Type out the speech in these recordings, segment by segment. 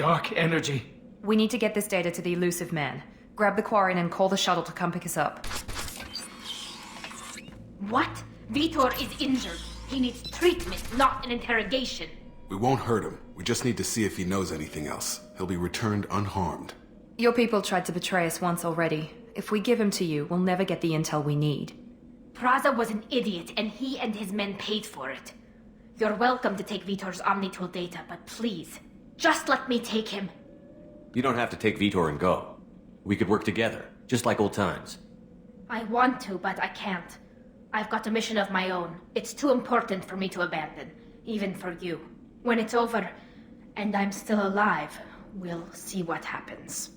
Dark energy. We need to get this data to the elusive man. Grab the Quarian and call the shuttle to come pick us up. What? Vitor is injured. He needs treatment, not an interrogation. We won't hurt him. We just need to see if he knows anything else. He'll be returned unharmed. Your people tried to betray us once already. If we give him to you, we'll never get the intel we need. Praza was an idiot, and he and his men paid for it. You're welcome to take Vitor's Omnitool data, but please, just let me take him. You don't have to take Vitor and go. We could work together, just like old times. I want to, but I can't. I've got a mission of my own. It's too important for me to abandon, even for you. When it's over, and I'm still alive, we'll see what happens.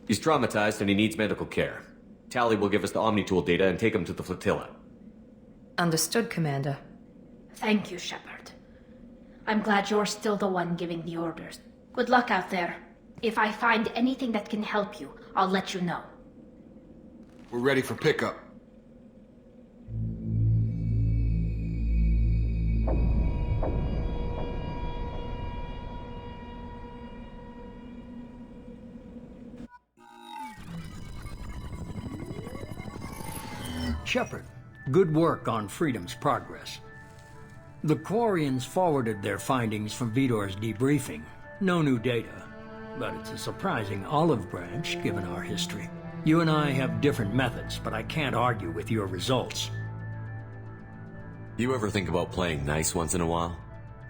He's traumatized and he needs medical care. Tally will give us the Omnitool data and take him to the flotilla. Understood, Commander. Thank you, Shepard. I'm glad you're still the one giving the orders. Good luck out there. If I find anything that can help you, I'll let you know. We're ready for pickup. Shepard, good work on Freedom's progress. The Quarians forwarded their findings from Vitor's debriefing. No new data, but it's a surprising olive branch given our history. You and I have different methods, but I can't argue with your results. You ever think about playing nice once in a while?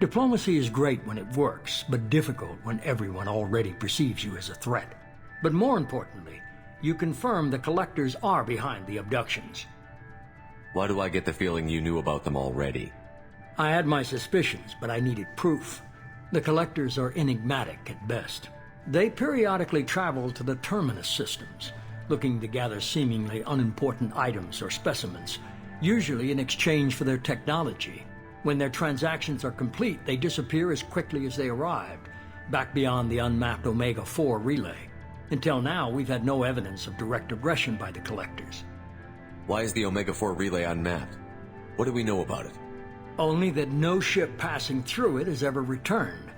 Diplomacy is great when it works, but difficult when everyone already perceives you as a threat. But more importantly, you confirm the Collectors are behind the abductions. Why do I get the feeling you knew about them already? I had my suspicions, but I needed proof. The Collectors are enigmatic at best. They periodically travel to the Terminus systems, looking to gather seemingly unimportant items or specimens, usually in exchange for their technology. When their transactions are complete, they disappear as quickly as they arrived, back beyond the unmapped Omega-4 relay. Until now, we've had no evidence of direct aggression by the Collectors. Why is the Omega-4 relay unmapped? What do we know about it? Only that no ship passing through it has ever returned.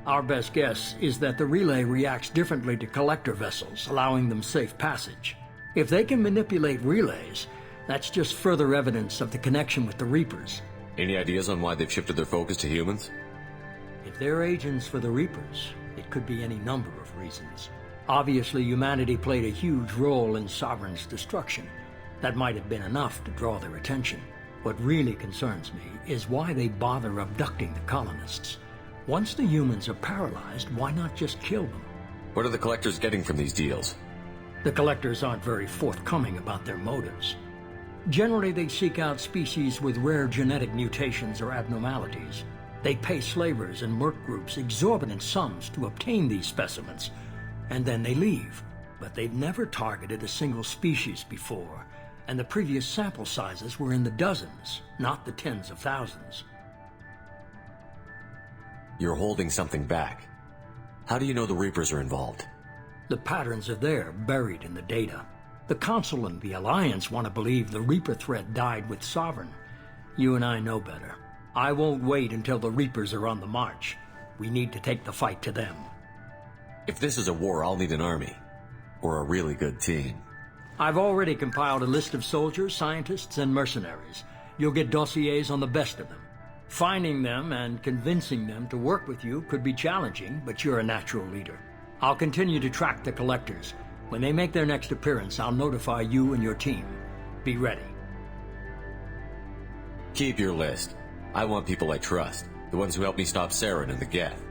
Our best guess is that the relay reacts differently to Collector vessels, allowing them safe passage. If they can manipulate relays, that's just further evidence of the connection with the Reapers. Any ideas on why they've shifted their focus to humans? If they're agents for the Reapers, it could be any number of reasons. Obviously, humanity played a huge role in Sovereign's destruction. That might have been enough to draw their attention. What really concerns me is why they bother abducting the colonists. Once the humans are paralyzed, why not just kill them? What are the Collectors getting from these deals? The Collectors aren't very forthcoming about their motives. Generally, they seek out species with rare genetic mutations or abnormalities. They pay slavers and merc groups exorbitant sums to obtain these specimens, and then they leave. But they've never targeted a single species before, and the previous sample sizes were in the dozens, not the tens of thousands. You're holding something back. How do you know the Reapers are involved? The patterns are there, buried in the data. The Council and the Alliance want to believe the Reaper threat died with Sovereign. You and I know better. I won't wait until the Reapers are on the march. We need to take the fight to them. If this is a war, I'll need an army. Or a really good team. I've already compiled a list of soldiers, scientists, and mercenaries. You'll get dossiers on the best of them. Finding them and convincing them to work with you could be challenging, but you're a natural leader. I'll continue to track the Collectors. When they make their next appearance, I'll notify you and your team. Be ready. Keep your list. I want people I trust. The ones who helped me stop Saren and the Geth.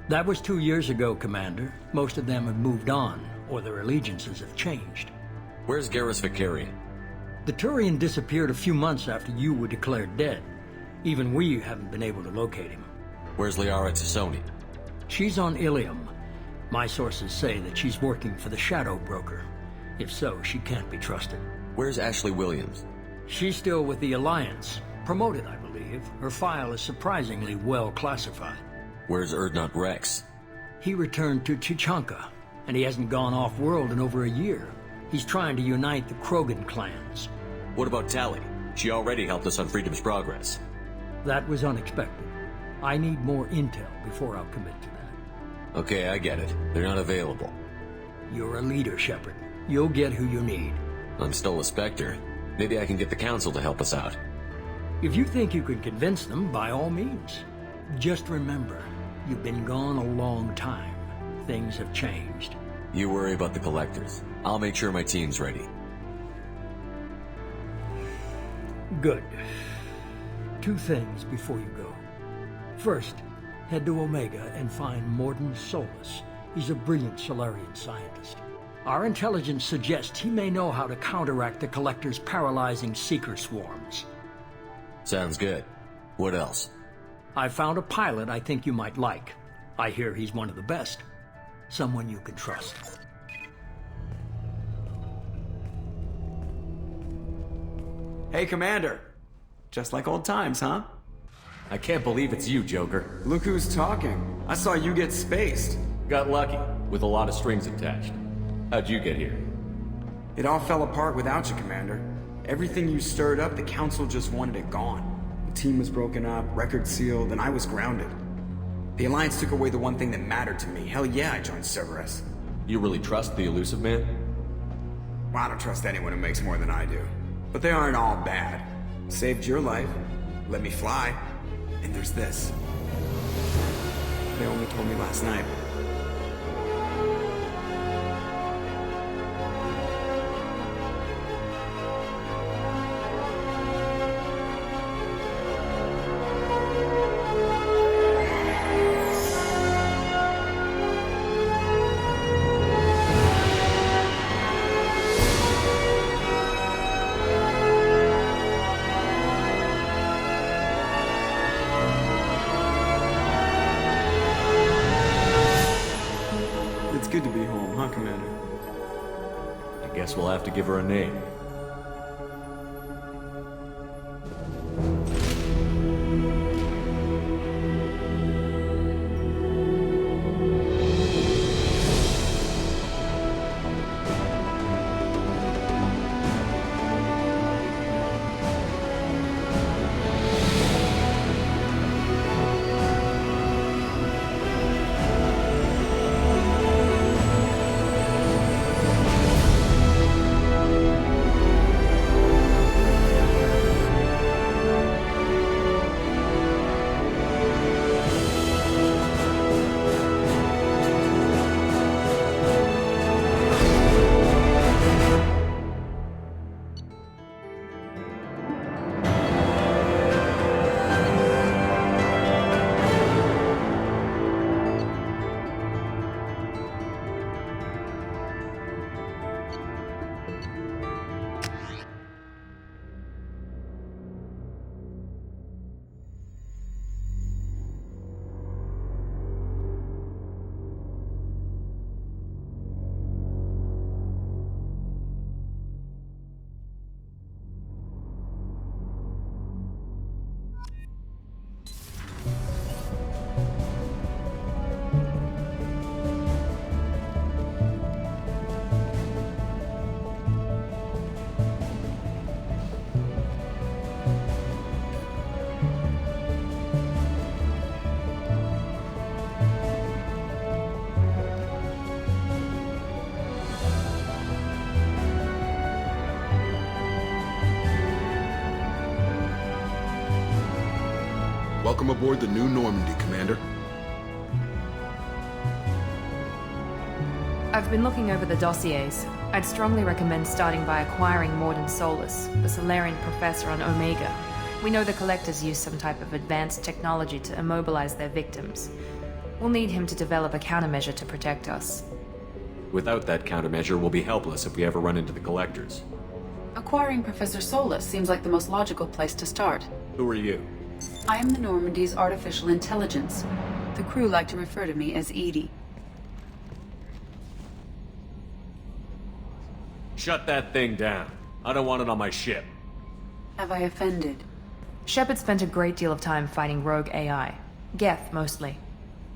That was 2 years ago, Commander. Most of them have moved on, or their allegiances have changed. Where's Garrus Vicarian? The Turian disappeared a few months after you were declared dead. Even we haven't been able to locate him. Where's Liara Tassoni? She's on Ilium. My sources say that she's working for the Shadow Broker. If so, she can't be trusted. Where's Ashley Williams? She's still with the Alliance. Promoted, I believe. Her file is surprisingly well classified. Where's Erdnot Rex? He returned to Chichanka, and he hasn't gone off-world in over a year. He's trying to unite the Krogan clans. What about Tally? She already helped us on Freedom's Progress. That was unexpected. I need more intel before I'll commit to that. Okay, I get it. They're not available. You're a leader, Shepard. You'll get who you need. I'm still a Spectre. Maybe I can get the Council to help us out. If you think you can convince them, by all means. Just remember, you've been gone a long time. Things have changed. You worry about the Collectors. I'll make sure my team's ready. Good. 2 things before you go. First, head to Omega and find Morden Solus. He's a brilliant Solarian scientist. Our intelligence suggests he may know how to counteract the Collector's paralyzing seeker swarms. Sounds good. What else? I found a pilot I think you might like. I hear he's one of the best. Someone you can trust. Hey, Commander. Just like old times, huh? I can't believe it's you, Joker. Look who's talking. I saw you get spaced. Got lucky, with a lot of strings attached. How'd you get here? It all fell apart without you, Commander. Everything you stirred up, the Council just wanted it gone. The team was broken up, record sealed, and I was grounded. The Alliance took away the one thing that mattered to me. Hell yeah, I joined Cerberus. You really trust the Elusive Man? Well, I don't trust anyone who makes more than I do. But they aren't all bad. Saved your life, let me fly, and there's this. They only told me last night. It's good to be home, huh, Commander? I guess we'll have to give her a name. Welcome aboard the new Normandy, Commander. I've been looking over the dossiers. I'd strongly recommend starting by acquiring Morden Solus, the Solarian professor on Omega. We know the Collectors use some type of advanced technology to immobilize their victims. We'll need him to develop a countermeasure to protect us. Without that countermeasure, we'll be helpless if we ever run into the Collectors. Acquiring Professor Solus seems like the most logical place to start. Who are you? I am the Normandy's artificial intelligence. The crew like to refer to me as Edie. Shut that thing down. I don't want it on my ship. Have I offended? Shepard spent a great deal of time fighting rogue AI. Geth, mostly.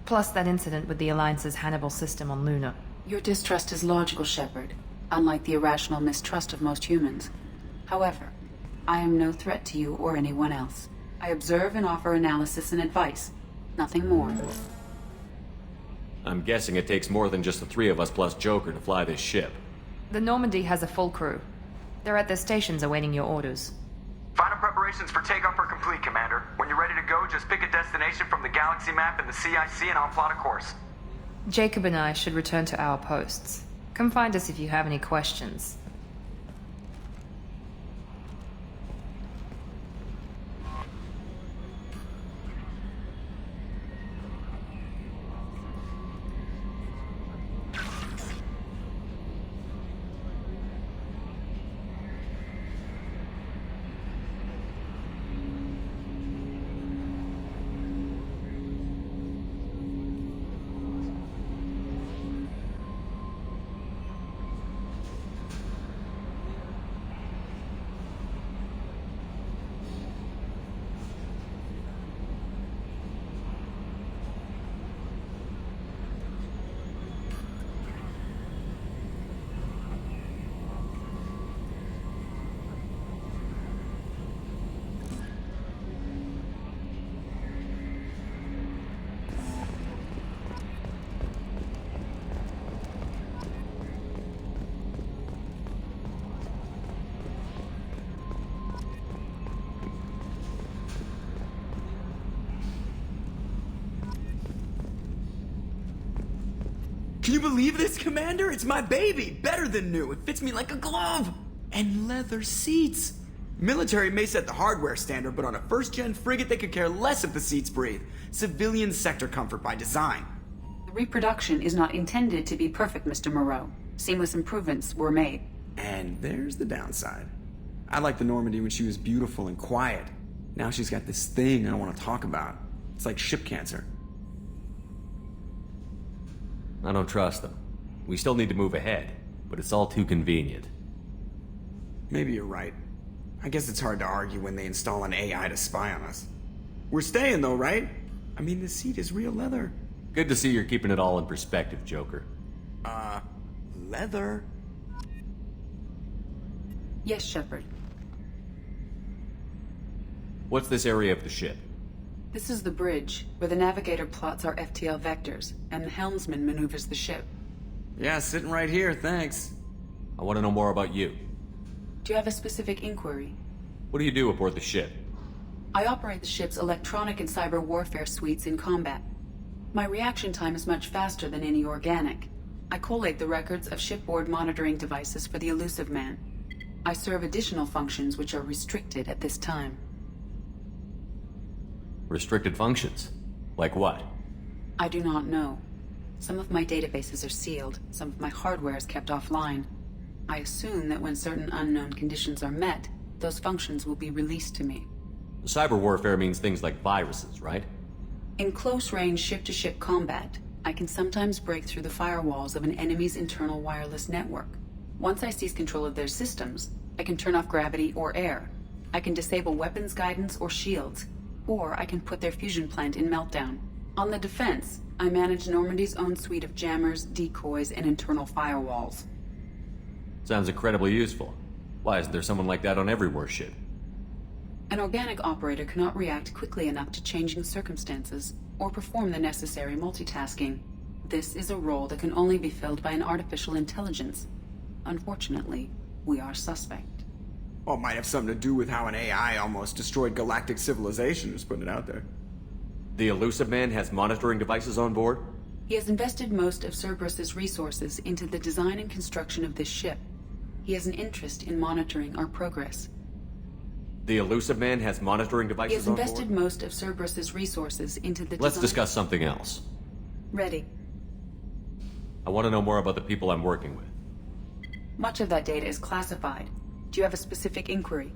Plus that incident with the Alliance's Hannibal system on Luna. Your distrust is logical, Shepard, unlike the irrational mistrust of most humans. However, I am no threat to you or anyone else. I observe and offer analysis and advice. Nothing more. I'm guessing it takes more than just the three of us plus Joker to fly this ship. The Normandy has a full crew. They're at their stations awaiting your orders. Final preparations for takeoff are complete, Commander. When you're ready to go, just pick a destination from the galaxy map in the CIC and I'll plot a course. Jacob and I should return to our posts. Come find us if you have any questions. Can you believe this, Commander? It's my baby! Better than new. It fits me like a glove! And leather seats! Military may set the hardware standard, but on a first-gen frigate they could care less if the seats breathe. Civilian sector comfort by design. The reproduction is not intended to be perfect, Mr. Moreau. Seamless improvements were made. And there's the downside. I liked the Normandy when she was beautiful and quiet. Now she's got this thing I don't want to talk about. It's like ship cancer. I don't trust them. We still need to move ahead, but it's all too convenient. Maybe you're right. I guess it's hard to argue when they install an AI to spy on us. We're staying though, right? I mean, the seat is real leather. Good to see you're keeping it all in perspective, Joker. Leather? Yes, Shepard. What's this area of the ship? This is the bridge, where the navigator plots our FTL vectors, and the helmsman maneuvers the ship. Yeah, sitting right here, thanks. I want to know more about you. Do you have a specific inquiry? What do you do aboard the ship? I operate the ship's electronic and cyber warfare suites in combat. My reaction time is much faster than any organic. I collate the records of shipboard monitoring devices for the Elusive Man. I serve additional functions which are restricted at this time. Restricted functions? Like what? I do not know. Some of my databases are sealed, some of my hardware is kept offline. I assume that when certain unknown conditions are met, those functions will be released to me. Cyber warfare means things like viruses, right? In close-range ship-to-ship combat, I can sometimes break through the firewalls of an enemy's internal wireless network. Once I seize control of their systems, I can turn off gravity or air. I can disable weapons guidance or shields, or I can put their fusion plant in meltdown. On the defense, I manage Normandy's own suite of jammers, decoys, and internal firewalls. Sounds incredibly useful. Why isn't there someone like that on every warship? An organic operator cannot react quickly enough to changing circumstances or perform the necessary multitasking. This is a role that can only be filled by an artificial intelligence. Unfortunately, we are suspect. Well, it might have something to do with how an AI almost destroyed galactic civilization, just putting it out there. The Elusive Man has monitoring devices on board? He has invested most of Cerberus's resources into the design and construction of this ship. He has an interest in monitoring our progress. The Elusive Man has monitoring He devices has on board? invested most of Cerberus's resources into the Let's design... discuss something else. Ready. I want to know more about the people I'm working with. Much of that data is classified. Do you have a specific inquiry?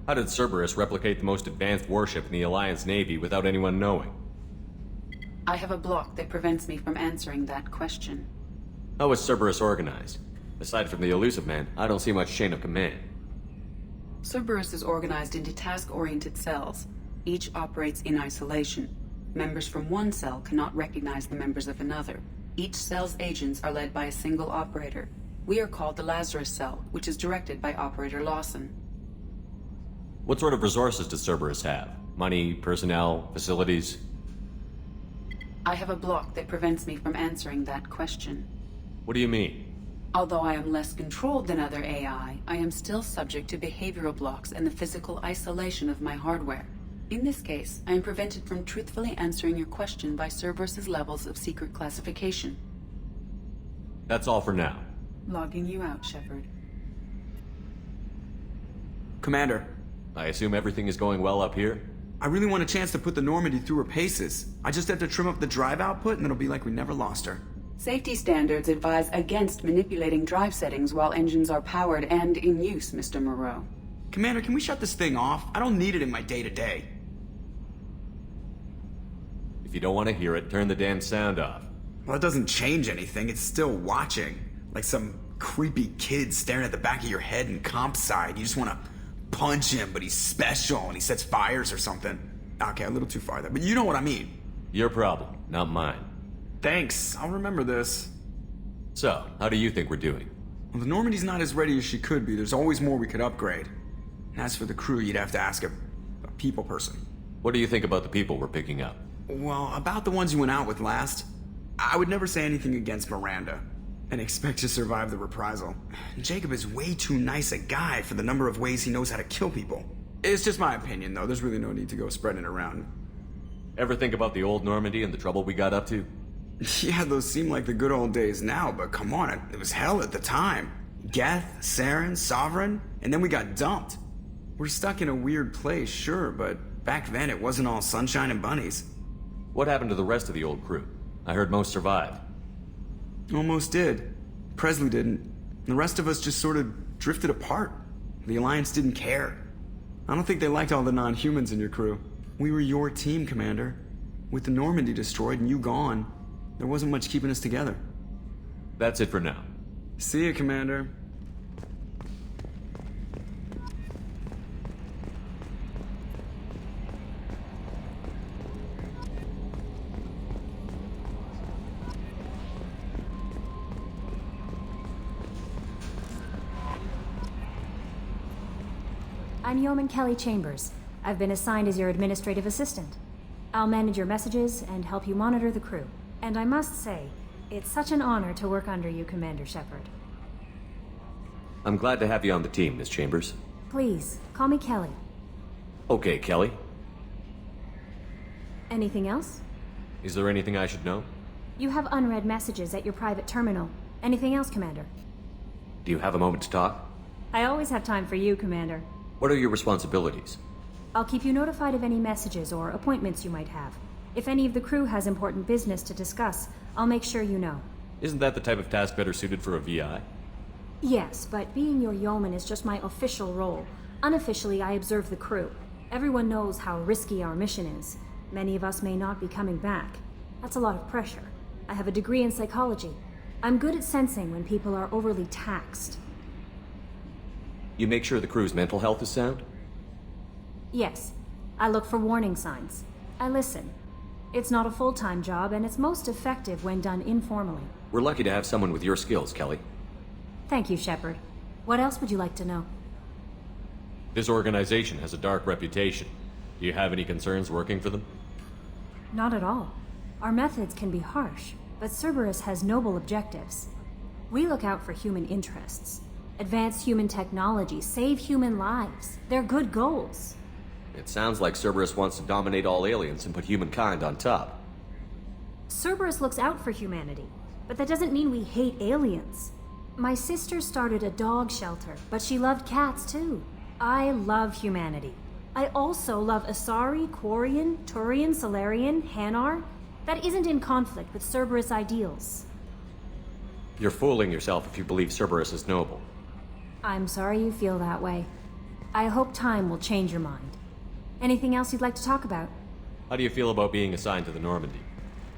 How did Cerberus replicate the most advanced warship in the Alliance Navy without anyone knowing? I have a block that prevents me from answering that question. How is Cerberus organized? Aside from the Elusive Man, I don't see much chain of command. Cerberus is organized into task-oriented cells. Each operates in isolation. Members from one cell cannot recognize the members of another. Each cell's agents are led by a single operator. We are called the Lazarus Cell, which is directed by Operator Lawson. What sort of resources does Cerberus have? Money, personnel, facilities? I have a block that prevents me from answering that question. What do you mean? Although I am less controlled than other AI, I am still subject to behavioral blocks and the physical isolation of my hardware. In this case, I am prevented from truthfully answering your question by Cerberus's levels of secret classification. That's all for now. Logging you out, Shepard. Commander, I assume everything is going well up here? I really want a chance to put the Normandy through her paces. I just have to trim up the drive output and it'll be like we never lost her. Safety standards advise against manipulating drive settings while engines are powered and in use, Mr. Moreau. Commander, can we shut this thing off? I don't need it in my day-to-day. If you don't want to hear it, turn the damn sound off. Well, it doesn't change anything. It's still watching. Like some creepy kid staring at the back of your head in comp side. You just want to punch him, but he's special and he sets fires or something. Okay, a little too far there, but you know what I mean. Your problem, not mine. Thanks, I'll remember this. So, how do you think we're doing? Well, the Normandy's not as ready as she could be. There's always more we could upgrade. And as for the crew, you'd have to ask a people person. What do you think about the people we're picking up? Well, about the ones you went out with last, I would never say anything against Miranda and expect to survive the reprisal. Jacob is way too nice a guy for the number of ways he knows how to kill people. It's just my opinion, though. There's really no need to go spreading it around. Ever think about the old Normandy and the trouble we got up to? Yeah, those seem like the good old days now, but come on, it was hell at the time. Geth, Saren, Sovereign, and then we got dumped. We're stuck in a weird place, sure, but back then it wasn't all sunshine and bunnies. What happened to the rest of the old crew? I heard most survived. Almost did. Presley didn't. The rest of us just sort of drifted apart. The Alliance didn't care. I don't think they liked all the non-humans in your crew. We were your team, Commander. With the Normandy destroyed and you gone, there wasn't much keeping us together. That's it for now. See you, Commander. I'm Yeoman Kelly Chambers. I've been assigned as your administrative assistant. I'll manage your messages and help you monitor the crew. And I must say, it's such an honor to work under you, Commander Shepard. I'm glad to have you on the team, Miss Chambers. Please, call me Kelly. Okay, Kelly. Anything else? Is there anything I should know? You have unread messages at your private terminal. Anything else, Commander? Do you have a moment to talk? I always have time for you, Commander. What are your responsibilities? I'll keep you notified of any messages or appointments you might have. If any of the crew has important business to discuss, I'll make sure you know. Isn't that the type of task better suited for a VI? Yes, but being your yeoman is just my official role. Unofficially, I observe the crew. Everyone knows how risky our mission is. Many of us may not be coming back. That's a lot of pressure. I have a degree in psychology. I'm good at sensing when people are overly taxed. You make sure the crew's mental health is sound? Yes. I look for warning signs. I listen. It's not a full-time job, and it's most effective when done informally. We're lucky to have someone with your skills, Kelly. Thank you, Shepard. What else would you like to know? This organization has a dark reputation. Do you have any concerns working for them? Not at all. Our methods can be harsh, but Cerberus has noble objectives. We look out for human interests. Advance human technology, save human lives. They're good goals. It sounds like Cerberus wants to dominate all aliens and put humankind on top. Cerberus looks out for humanity, but that doesn't mean we hate aliens. My sister started a dog shelter, but she loved cats too. I love humanity. I also love Asari, Quarian, Turian, Solarian, Hanar. That isn't in conflict with Cerberus ideals. You're fooling yourself if you believe Cerberus is noble. I'm sorry you feel that way. I hope time will change your mind. Anything else you'd like to talk about? How do you feel about being assigned to the Normandy?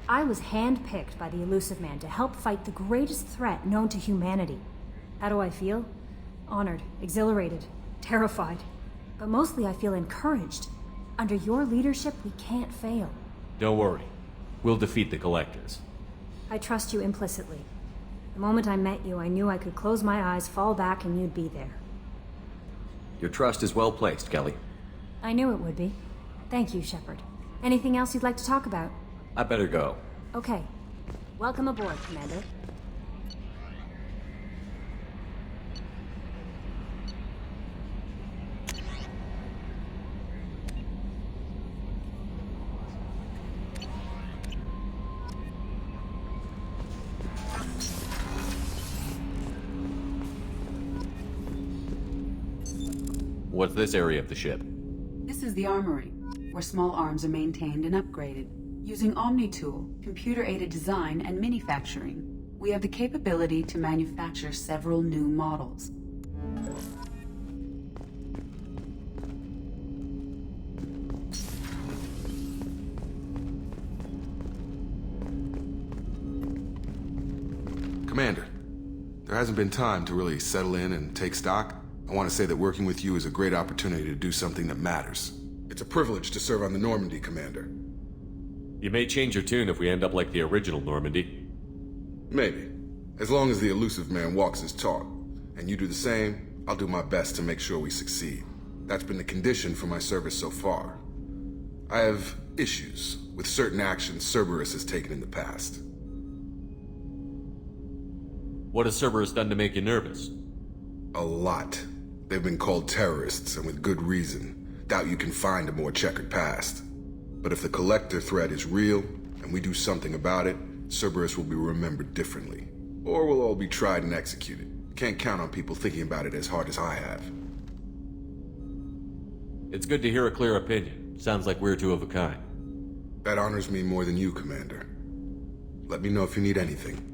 I was handpicked by the Elusive Man to help fight the greatest threat known to humanity. How do I feel? Honored, exhilarated, terrified. But mostly I feel encouraged. Under your leadership, we can't fail. Don't worry. We'll defeat the Collectors. I trust you implicitly. The moment I met you, I knew I could close my eyes, fall back, and you'd be there. Your trust is well placed, Kelly. I knew it would be. Thank you, Shepard. Anything else you'd like to talk about? I better go. Okay. Welcome aboard, Commander. What's this area of the ship? This is the armory, where small arms are maintained and upgraded. Using Omni-Tool, computer-aided design, and manufacturing, we have the capability to manufacture several new models. Commander, there hasn't been time to really settle in and take stock. I want to say that working with you is a great opportunity to do something that matters. It's a privilege to serve on the Normandy, Commander. You may change your tune if we end up like the original Normandy. Maybe. As long as the elusive man walks his talk, and you do the same, I'll do my best to make sure we succeed. That's been the condition for my service so far. I have issues with certain actions Cerberus has taken in the past. What has Cerberus done to make you nervous? A lot. They've been called terrorists, and with good reason. Doubt you can find a more checkered past. But if the Collector threat is real, and we do something about it, Cerberus will be remembered differently. Or we'll all be tried and executed. Can't count on people thinking about it as hard as I have. It's good to hear a clear opinion. Sounds like we're two of a kind. That honors me more than you, Commander. Let me know if you need anything.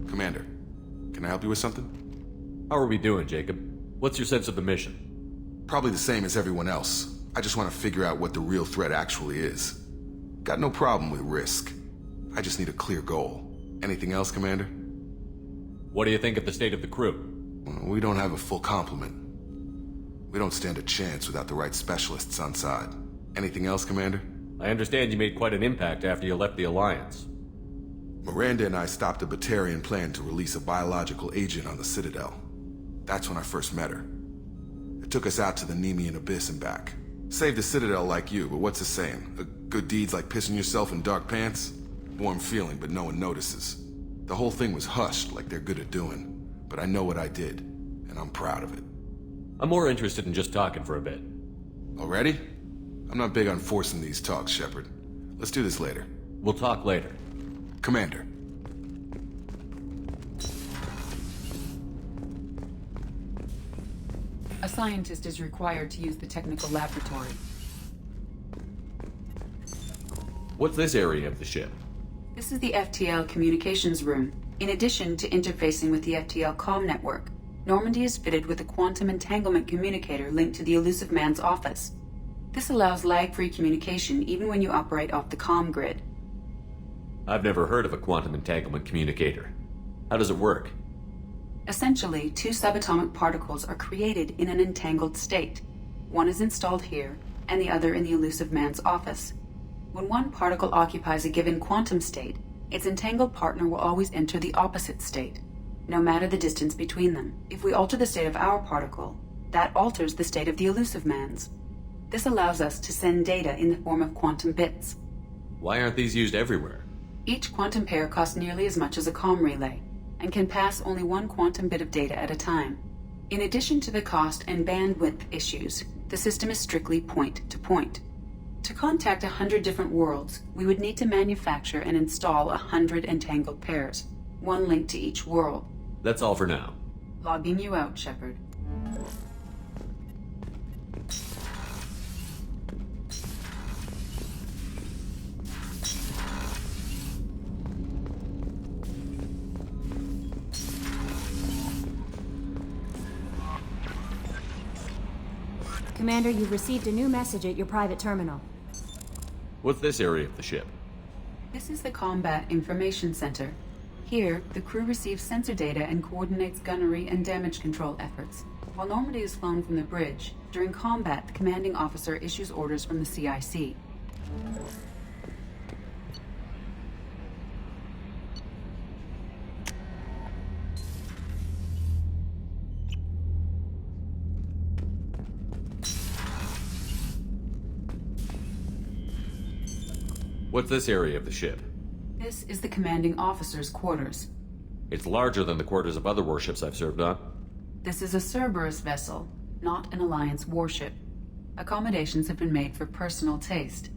Commander, can I help you with something? How are we doing, Jacob? What's your sense of the mission? Probably the same as everyone else. I just want to figure out what the real threat actually is. Got no problem with risk. I just need a clear goal. Anything else, Commander? What do you think of the state of the crew? Well, we don't have a full complement. We don't stand a chance without the right specialists on side. Anything else, Commander? I understand you made quite an impact after you left the Alliance. Miranda and I stopped a Batarian plan to release a biological agent on the Citadel. That's when I first met her. It took us out to the Nemean Abyss and back. Saved the Citadel like you, but what's the saying? A good deed's like pissing yourself in dark pants? Warm feeling, but no one notices. The whole thing was hushed like they're good at doing. But I know what I did, and I'm proud of it. I'm more interested in just talking for a bit. Already? I'm not big on forcing these talks, Shepard. Let's do this later. We'll talk later. Commander. A scientist is required to use the technical laboratory. What's this area of the ship? This is the FTL communications room. In addition to interfacing with the FTL comm network, Normandy is fitted with a quantum entanglement communicator linked to the elusive man's office. This allows lag-free communication even when you operate off the comm grid. I've never heard of a quantum entanglement communicator. How does it work? Essentially, two subatomic particles are created in an entangled state. One is installed here, and the other in the elusive man's office. When one particle occupies a given quantum state, its entangled partner will always enter the opposite state, no matter the distance between them. If we alter the state of our particle, that alters the state of the elusive man's. This allows us to send data in the form of quantum bits. Why aren't these used everywhere? Each quantum pair costs nearly as much as a comm relay, and can pass only one quantum bit of data at a time. In addition to the cost and bandwidth issues, the system is strictly point-to-point. To contact 100 different worlds, we would need to manufacture and install 100 entangled pairs, one link to each world. That's all for now. Logging you out, Shepard. Commander, you've received a new message at your private terminal. What's this area of the ship? This is the Combat Information Center. Here, the crew receives sensor data and coordinates gunnery and damage control efforts. While Normandy is flown from the bridge, during combat, the commanding officer issues orders from the CIC. What's this area of the ship? This is the commanding officer's quarters. It's larger than the quarters of other warships I've served on. This is a Cerberus vessel, not an Alliance warship. Accommodations have been made for personal taste.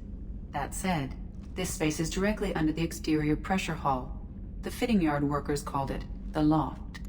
That said, this space is directly under the exterior pressure hull. The fitting yard workers called it the loft.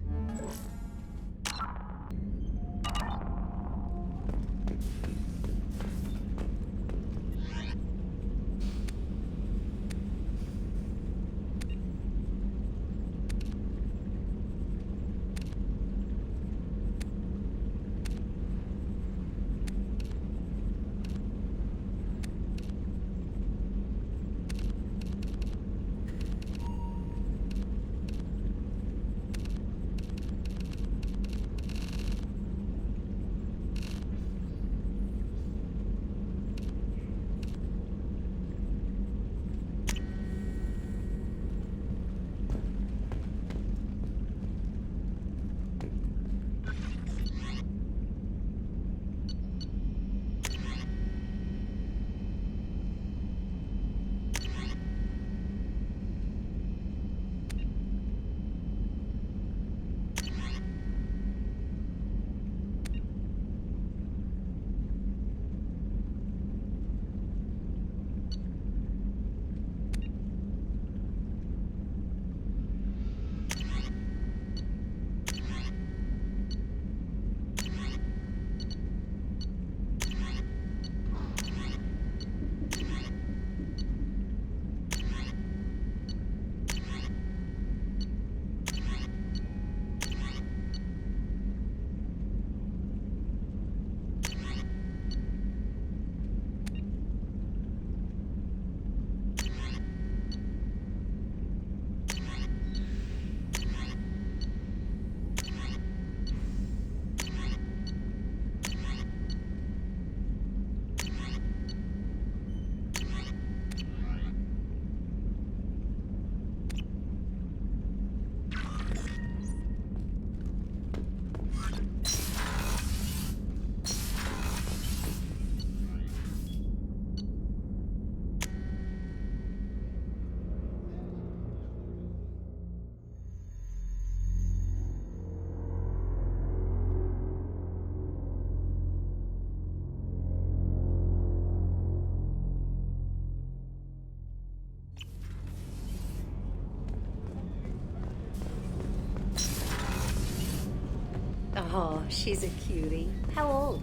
Oh, she's a cutie. How old?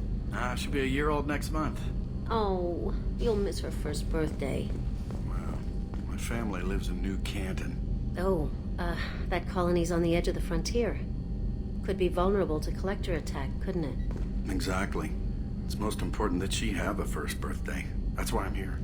She'll be a year old next month. Oh, you'll miss her first birthday. Well, my family lives in New Canton. Oh, that colony's on the edge of the frontier. Could be vulnerable to collector attack, couldn't it? Exactly. It's most important that she have a first birthday. That's why I'm here.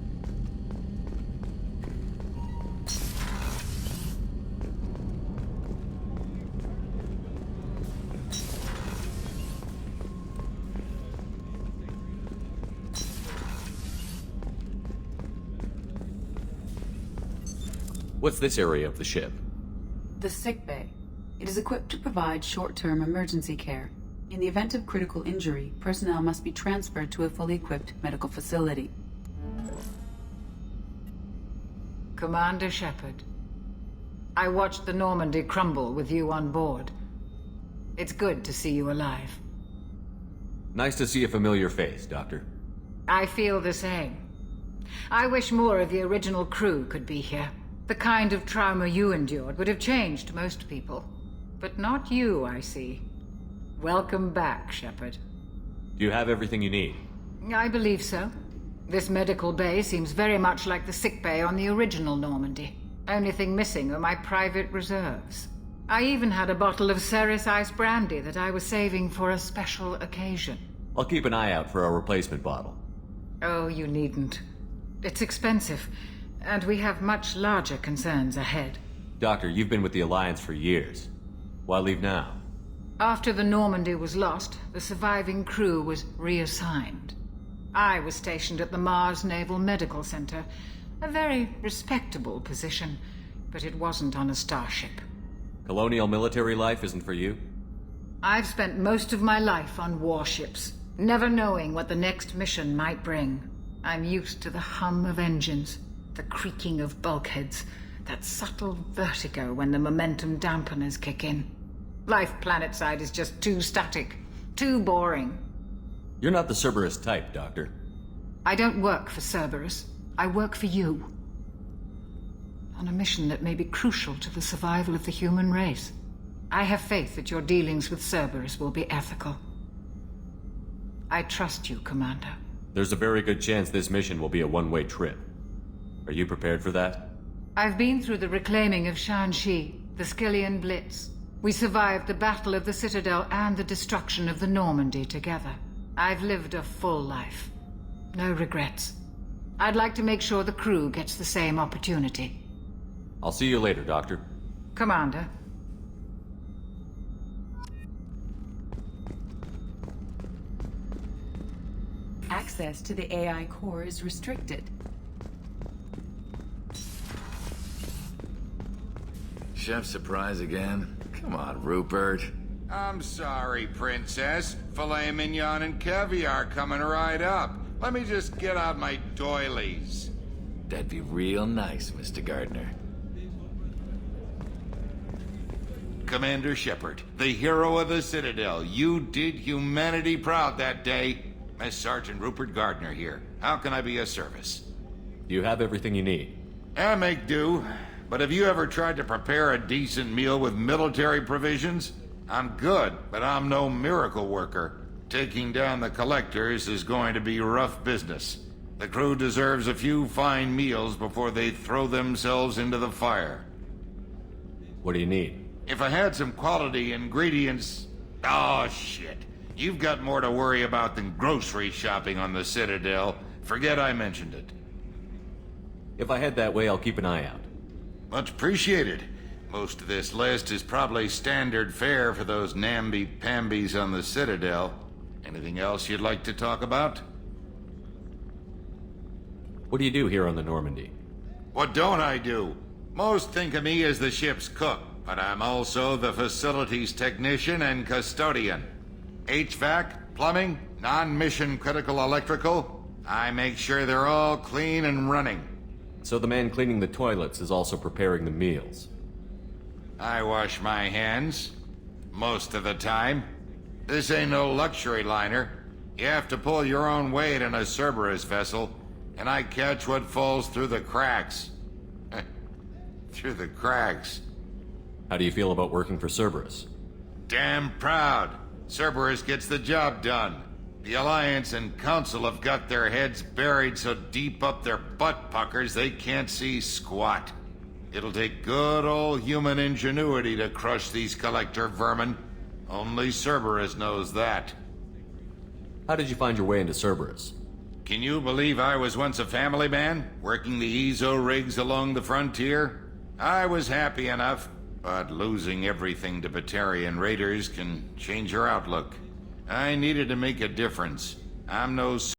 What's this area of the ship? The sick bay. It is equipped to provide short-term emergency care. In the event of critical injury, personnel must be transferred to a fully equipped medical facility. Commander Shepard, I watched the Normandy crumble with you on board. It's good to see you alive. Nice to see a familiar face, Doctor. I feel the same. I wish more of the original crew could be here. The kind of trauma you endured would have changed most people. But not you, I see. Welcome back, Shepard. Do you have everything you need? I believe so. This medical bay seems very much like the sick bay on the original Normandy. Only thing missing are my private reserves. I even had a bottle of Ceres Ice brandy that I was saving for a special occasion. I'll keep an eye out for a replacement bottle. Oh, you needn't. It's expensive, and we have much larger concerns ahead. Doctor, you've been with the Alliance for years. Why leave now? After the Normandy was lost, the surviving crew was reassigned. I was stationed at the Mars Naval Medical Center, a very respectable position, but it wasn't on a starship. Colonial military life isn't for you? I've spent most of my life on warships, never knowing what the next mission might bring. I'm used to the hum of engines, The creaking of bulkheads. That subtle vertigo when the momentum dampeners kick in. Life planetside is just too static. Too boring. You're not the Cerberus type, Doctor. I don't work for Cerberus. I work for you. On a mission that may be crucial to the survival of the human race. I have faith that your dealings with Cerberus will be ethical. I trust you, Commander. There's a very good chance this mission will be a one-way trip. Are you prepared for that? I've been through the reclaiming of Shanxi, the Skillian Blitz. We survived the Battle of the Citadel and the destruction of the Normandy together. I've lived a full life. No regrets. I'd like to make sure the crew gets the same opportunity. I'll see you later, Doctor. Commander. Access to the AI core is restricted. Chef surprise again? Come on, Rupert. I'm sorry, Princess. Filet mignon and caviar coming right up. Let me just get out my doilies. That'd be real nice, Mr. Gardner. Commander Shepard, the hero of the Citadel. You did humanity proud that day. Miss Sergeant Rupert Gardner here. How can I be of service? You have everything you need. I make do. But have you ever tried to prepare a decent meal with military provisions? I'm good, but I'm no miracle worker. Taking down the collectors is going to be rough business. The crew deserves a few fine meals before they throw themselves into the fire. What do you need? If I had some quality ingredients... Oh, shit. You've got more to worry about than grocery shopping on the Citadel. Forget I mentioned it. If I head that way, I'll keep an eye out. Much appreciated. Most of this list is probably standard fare for those namby-pambies on the Citadel. Anything else you'd like to talk about? What do you do here on the Normandy? What don't I do? Most think of me as the ship's cook, but I'm also the facilities technician and custodian. HVAC, plumbing, non-mission critical electrical. I make sure they're all clean and running. So the man cleaning the toilets is also preparing the meals. I wash my hands. Most of the time. This ain't no luxury liner. You have to pull your own weight in a Cerberus vessel, and I catch what falls through the cracks. Through the cracks. How do you feel about working for Cerberus? Damn proud. Cerberus gets the job done. The Alliance and Council have got their heads buried so deep up their butt puckers they can't see squat. It'll take good old human ingenuity to crush these collector vermin. Only Cerberus knows that. How did you find your way into Cerberus? Can you believe I was once a family man, working the EZO rigs along the frontier? I was happy enough, but losing everything to Batarian raiders can change your outlook. I needed to make a difference. I'm no